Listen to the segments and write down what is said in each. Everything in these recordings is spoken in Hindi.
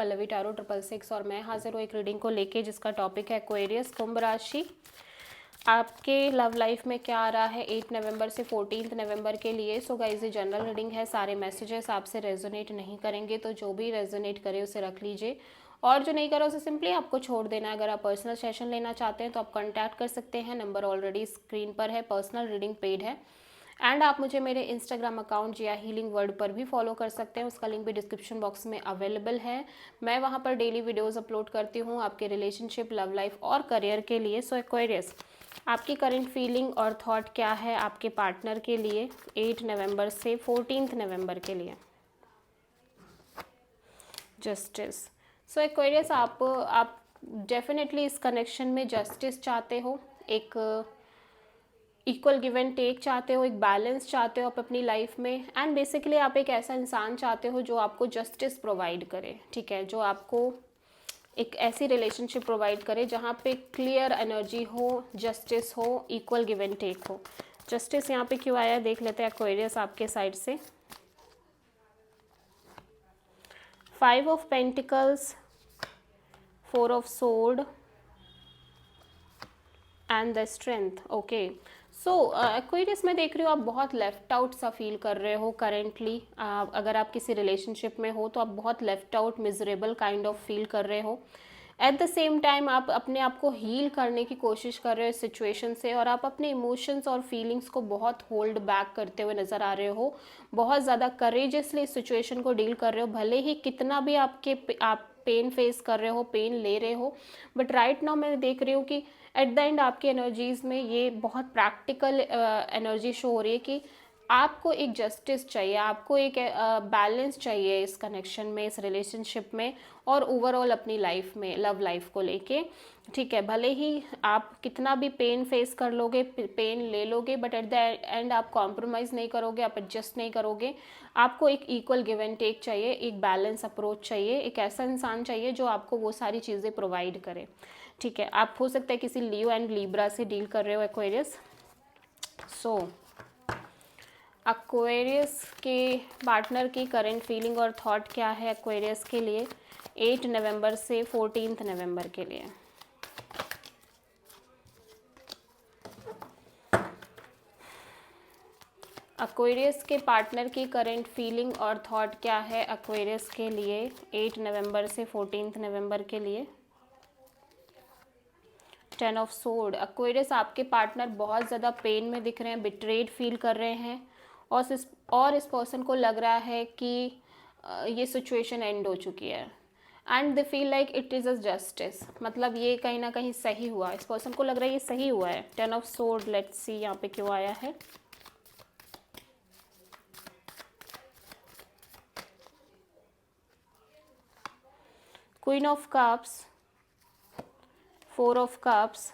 पल्लवी टैरो 666 और मैं हाजिर हूँ एक रीडिंग को लेके जिसका टॉपिक है एक्वेरियस कुंभ राशि। आपके लव लाइफ में क्या आ रहा है 8 नवंबर से 14 नवंबर के लिए। सो गाइस ये जनरल रीडिंग है, सारे मैसेजेस आपसे रेजोनेट नहीं करेंगे, तो जो भी रेजोनेट करे उसे रख लीजिए और जो नहीं करा उसे सिंपली आपको छोड़ देना है। अगर आप पर्सनल सेशन लेना चाहते हैं तो आप कॉन्टैक्ट कर सकते हैं, नंबर ऑलरेडी स्क्रीन पर है, पर्सनल रीडिंग पेड है। एंड आप मुझे मेरे इंस्टाग्राम अकाउंट जिया हीलिंग वर्ड पर भी फॉलो कर सकते हैं, उसका लिंक भी डिस्क्रिप्शन बॉक्स में अवेलेबल है। मैं वहाँ पर डेली वीडियोस अपलोड करती हूँ आपके रिलेशनशिप, लव लाइफ और करियर के लिए। सो एक्वेरियस, आपकी करंट फीलिंग और थॉट क्या है आपके पार्टनर के लिए 8 नवंबर से 14 नवंबर के लिए। जस्टिस। सो एक्वेरियस, आप डेफिनेटली इस कनेक्शन में जस्टिस चाहते हो, एक इक्वल गिव एंड टेक चाहते हो, एक बैलेंस चाहते हो आप अपनी लाइफ में। एंड बेसिकली आप एक ऐसा इंसान चाहते हो जो आपको जस्टिस प्रोवाइड करे, ठीक है, जो आपको एक ऐसी रिलेशनशिप प्रोवाइड करे जहाँ पे क्लियर एनर्जी हो, जस्टिस हो, इक्वल गिव एंड टेक हो। जस्टिस यहाँ पे क्यों आया देख लेते हैं एक्वेरियस आपके साइड से। 5 of pentacles, 4 of sword and the strength. Okay, so Aquarius मैं देख रही हूँ आप बहुत लेफ्ट आउट सा फील कर रहे हो करेंटली। अगर आप किसी रिलेशनशिप में हो तो आप बहुत left out, miserable kind of feel कर रहे हो। एट द सेम टाइम आप अपने आप को हील करने की कोशिश कर रहे हो इस सिचुएशन से, और आप अपने इमोशंस और फीलिंग्स को बहुत होल्ड बैक करते हुए नज़र आ रहे हो, बहुत ज़्यादा करेजियसली इस सिचुएशन को डील कर रहे हो। भले ही कितना भी आप पेन फेस कर रहे हो, पेन ले रहे हो, बट राइट नाउ मैं देख रही हूँ कि एट द एंड आपकी एनर्जीज़ में ये बहुत प्रैक्टिकल एनर्जी शो हो रही है कि आपको एक जस्टिस चाहिए, आपको एक बैलेंस चाहिए इस कनेक्शन में, इस रिलेशनशिप में और ओवरऑल अपनी लाइफ में, लव लाइफ को लेके, ठीक है। भले ही आप कितना भी पेन फेस कर लोगे, पेन ले लोगे, बट एट द एंड आप कॉम्प्रोमाइज़ नहीं करोगे, आप एडजस्ट नहीं करोगे। आपको एक इक्वल गिव एंड टेक चाहिए, एक बैलेंस अप्रोच चाहिए, एक ऐसा इंसान चाहिए जो आपको वो सारी चीज़ें प्रोवाइड करे, ठीक है। आप हो सकता है किसी लियो एंड लीब्रा से डील कर रहे हो एक्वेरियस। सो एक्वेरियस के पार्टनर की करंट फीलिंग और थॉट क्या है एक्वेरियस के लिए 8 नवंबर से 14 नवंबर के लिए। एक्वेरियस के पार्टनर की करंट फीलिंग और थॉट क्या है एक्वेरियस के लिए 8 नवंबर से 14 नवंबर के लिए। 10 ऑफ सोर्ड। एक्वेरियस, आपके पार्टनर बहुत ज़्यादा पेन में दिख रहे हैं, बिट्रेड फील कर रहे हैं और इस पर्सन को लग रहा है कि ये सिचुएशन एंड हो चुकी है and they feel like it is a justice, मतलब ये कहीं ना कहीं सही हुआ, इस पर्सन को लग रहा है ये सही हुआ है। 10 ऑफ सोर्ड, लेट्स सी यहाँ पे क्यों आया है। Queen of cups, 4 of cups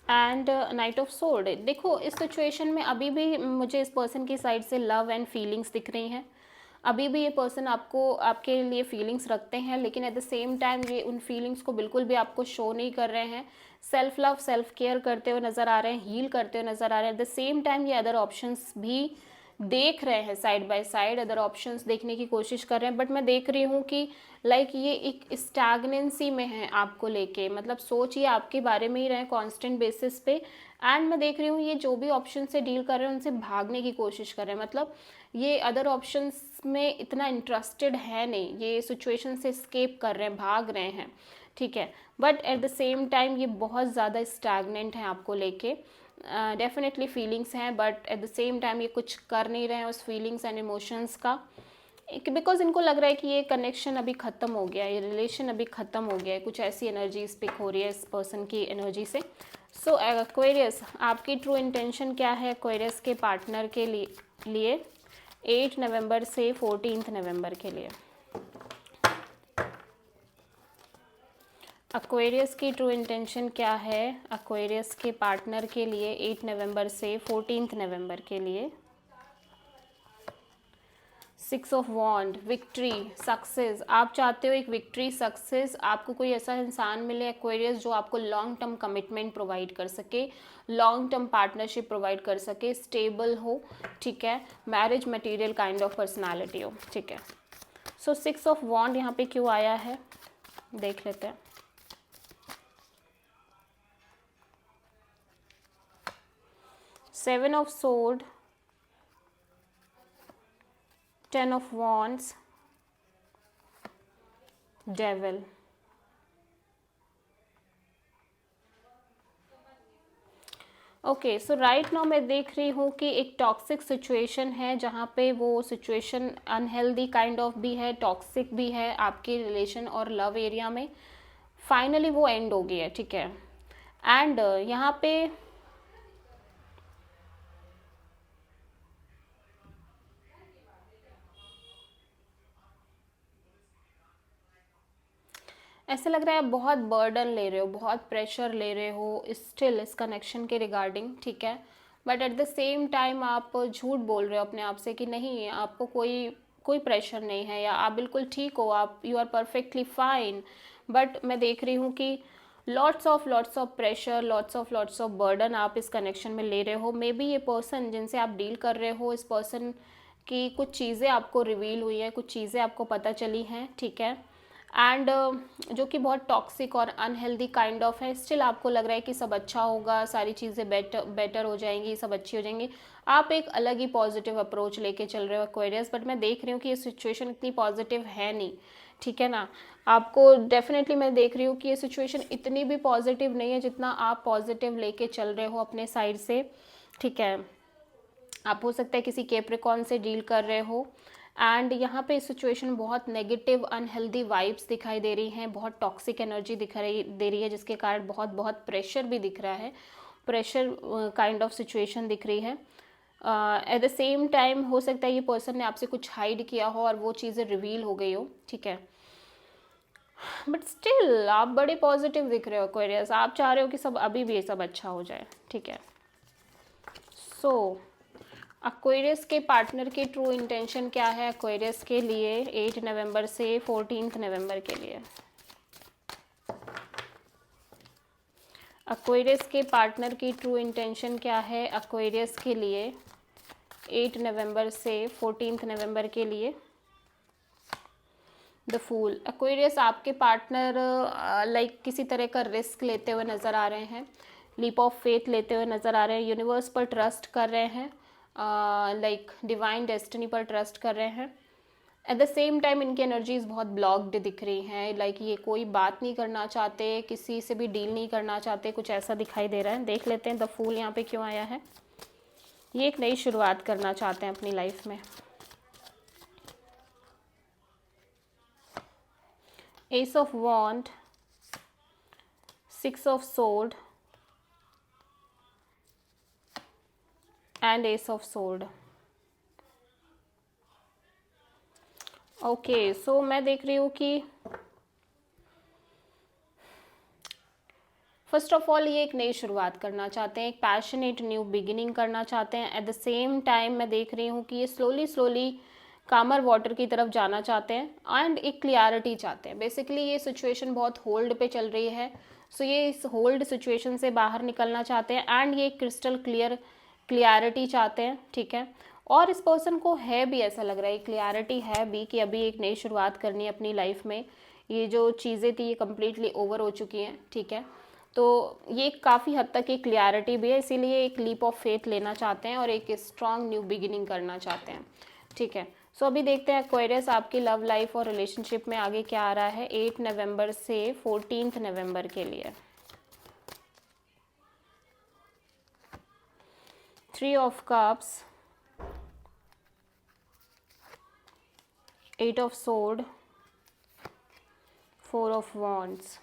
and night of sword. देखो इस सिचुएशन में अभी भी मुझे इस पर्सन की साइड से लव एंड फीलिंग्स दिख रही हैं। अभी भी ये पर्सन आपके लिए फीलिंग्स रखते हैं, लेकिन एट द सेम टाइम ये उन फीलिंग्स को बिल्कुल भी आपको शो नहीं कर रहे हैं। सेल्फ लव, सेल्फ केयर करते हुए नज़र आ रहे हैं, हील करते हुए नज़र आ रहे हैं। एट द सेम टाइम ये अदर ऑप्शंस भी देख रहे हैं, side by side other options देखने की कोशिश कर रहे हैं। बट मैं देख रही हूँ कि लाइक ये एक स्टैग्नेंसी में है आपको लेके, मतलब सोच ये आपके बारे में ही रहे कांस्टेंट बेसिस पे। एंड मैं देख रही हूँ ये जो भी ऑप्शन से डील कर रहे हैं उनसे भागने की कोशिश कर रहे हैं, मतलब ये अदर ऑप्शंस में इतना इंटरेस्टेड है नहीं, ये सिचुएशन से स्केप कर रहे हैं, भाग रहे हैं, ठीक है। But at the same time ये बहुत ज़्यादा स्टैग्नेंट है आपको लेके। डेफिनेटली फीलिंग्स हैं, but at the same time ये कुछ कर नहीं रहे हैं उस फीलिंग्स एंड इमोशंस का, बिकॉज इनको लग रहा है कि ये कनेक्शन अभी ख़त्म हो गया, ये रिलेशन अभी ख़त्म हो गया है। कुछ ऐसी एनर्जी पिक हो रही है इस पर्सन की एनर्जी से। सो एक्वेरियस, आपकी ट्रू इंटेंशन क्या है एक्वेरियस के पार्टनर के लिए 8 नवंबर से 14 नवंबर के लिए। एक्वेरियस की ट्रू इंटेंशन क्या है एक्वेरियस के पार्टनर के लिए 8 नवंबर से 14 नवंबर के लिए। Six of wands, victory, success. आप चाहते हो एक विक्ट्री, सक्सेस, आपको कोई ऐसा इंसान मिले एक्वेरियस जो आपको लॉन्ग टर्म कमिटमेंट प्रोवाइड कर सके, लॉन्ग टर्म पार्टनरशिप प्रोवाइड कर सके, स्टेबल हो, ठीक है, marriage material kind of personality हो, ठीक है। सो सिक्स ऑफ वॉन्ड यहाँ पे क्यों आया है देख लेते हैं। Seven of sword, ten of wands, devil. Okay, so right now मैं देख रही हूँ कि एक टॉक्सिक सिचुएशन है जहाँ पे वो सिचुएशन अनहेल्दी काइंड ऑफ भी है, टॉक्सिक भी है आपके रिलेशन और लव एरिया में। फाइनली वो एंड हो गई है, ठीक है। एंड यहाँ पे ऐसे लग रहा है आप बहुत बर्डन ले रहे हो, बहुत प्रेशर ले रहे हो स्टिल इस कनेक्शन के रिगार्डिंग, ठीक है। But at the same time आप झूठ बोल रहे हो अपने आप से कि नहीं, आपको कोई कोई प्रेशर नहीं है या आप बिल्कुल ठीक हो, आप you are perfectly fine. But मैं देख रही हूँ कि lots of pressure, lots of burden आप इस कनेक्शन में ले रहे हो। मे बी ये पर्सन जिनसे आप डील कर रहे हो, इस पर्सन की कुछ चीज़ें आपको रिवील हुई हैं, कुछ चीज़ें आपको पता चली हैं, ठीक है। एंड जो कि बहुत टॉक्सिक और अनहेल्दी काइंड ऑफ है, स्टिल आपको लग रहा है कि सब अच्छा होगा, सारी चीज़ें बेटर हो जाएंगी, सब अच्छी हो जाएंगी। आप एक अलग ही पॉजिटिव अप्रोच लेके चल रहे हो एक्वेरियस, बट मैं देख रही हूँ कि ये सिचुएशन इतनी पॉजिटिव है नहीं, ठीक है ना। आपको डेफिनेटली मैं देख रही हूँ कि ये सिचुएशन इतनी भी पॉजिटिव नहीं है जितना आप पॉजिटिव लेके चल रहे हो अपने साइड से, ठीक है। आप हो सकता है किसी कैप्रिकॉर्न से डील कर रहे हो एंड यहाँ पे सिचुएशन बहुत नेगेटिव अनहेल्दी वाइब्स दिखाई दे रही हैं, बहुत टॉक्सिक एनर्जी दिखाई दे रही है, जिसके कारण बहुत बहुत प्रेशर भी दिख रहा है, प्रेशर काइंड ऑफ सिचुएशन दिख रही है। एट द सेम टाइम हो सकता है ये पर्सन ने आपसे कुछ हाइड किया हो और वो चीज़ें रिवील हो गई हो, ठीक है। बट स्टिल आप बड़े पॉजिटिव दिख रहे हो एक्वेरियस, आप चाह रहे हो कि सब अभी भी ये सब अच्छा हो जाए, ठीक है। सो एक्वेरियस के पार्टनर की ट्रू इंटेंशन क्या है एक्वेरियस के लिए 8 नवंबर से 14 नवंबर के लिए। एक्वेरियस के पार्टनर की ट्रू इंटेंशन क्या है एक्वेरियस के लिए 8 नवंबर से 14 नवंबर के लिए। द फूल, एक्वेरियस आपके पार्टनर लाइक किसी तरह का रिस्क लेते हुए नज़र आ रहे हैं, लीप ऑफ फेथ लेते हुए नज़र आ रहे हैं, यूनिवर्स पर ट्रस्ट कर रहे हैं, लाइक डिवाइन डेस्टिनी पर ट्रस्ट कर रहे हैं। एट द सेम टाइम इनकी एनर्जीज बहुत ब्लॉक्ड दिख रही हैं, लाइक ये कोई बात नहीं करना चाहते, किसी से भी डील नहीं करना चाहते, कुछ ऐसा दिखाई दे रहा है। देख लेते हैं द फूल यहाँ पे क्यों आया है। ये एक नई शुरुआत करना चाहते हैं अपनी लाइफ में। Ace of wand, six of sword and ace of sword. Okay, so मैं देख रही हूँ कि फर्स्ट ऑफ ऑल ये एक नई शुरुआत करना चाहते हैं, एक पैशनेट न्यू बिगिनिंग करना चाहते हैं। एट द सेम टाइम मैं देख रही हूँ कि ये स्लोली कामर वाटर की तरफ जाना चाहते हैं एंड एक क्लियरिटी चाहते हैं। बेसिकली ये सिचुएशन बहुत होल्ड पे चल रही है, सो ये इस होल्ड सिचुएशन से बाहर निकलना चाहते हैं एंड ये क्रिस्टल क्लियरिटी चाहते हैं, ठीक है। और इस पर्सन को है भी, ऐसा लग रहा है क्लियरिटी है भी कि अभी एक नई शुरुआत करनी है अपनी लाइफ में, ये जो चीज़ें थी ये कम्प्लीटली ओवर हो चुकी हैं, ठीक है। तो ये काफ़ी हद तक एक क्लियरिटी भी है, इसीलिए एक लीप ऑफ फेथ लेना चाहते हैं और एक स्ट्रॉन्ग न्यू बिगिनिंग करना चाहते हैं, ठीक है। सो अभी देखते हैं एक्वेरियस आपकी लव लाइफ और रिलेशनशिप में आगे क्या आ रहा है 8 नवंबर से 14 नवंबर के लिए। 3 of cups, 8 of sword, 4 of wands.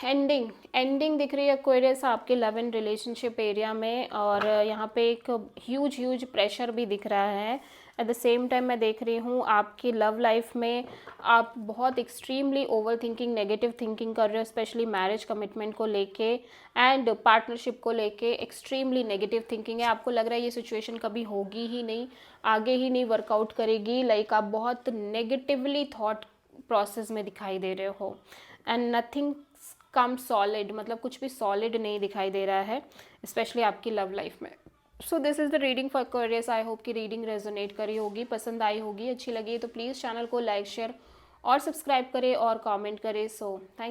Ending ending दिख रही है एक्वेरियस आपके लव एंड रिलेशनशिप एरिया में, और यहाँ पे एक ह्यूज ह्यूज प्रेशर भी दिख रहा है। एट द सेम टाइम मैं देख रही हूँ आपकी लव लाइफ में आप बहुत extremely over thinking, negative thinking कर रहे हो, स्पेशली मैरिज कमिटमेंट को लेके एंड पार्टनरशिप को लेके एक्सट्रीमली नेगेटिव थिंकिंग है। आपको लग रहा है ये सिचुएशन कभी होगी ही नहीं, आगे ही नहीं वर्कआउट करेगी। लाइक आप बहुत नेगेटिवली थॉट प्रोसेस में दिखाई दे रहे हो एंड नथिंग कम सॉलिड, मतलब कुछ भी सॉलिड नहीं दिखाई दे रहा है, स्पेशली आपकी लव लाइफ में। So this is the reading for Aquarius. I hope कि रीडिंग रेजोनेट करी होगी, पसंद आई होगी, अच्छी लगी तो प्लीज़ चैनल को लाइक, शेयर और सब्सक्राइब करें और कमेंट करें। So thank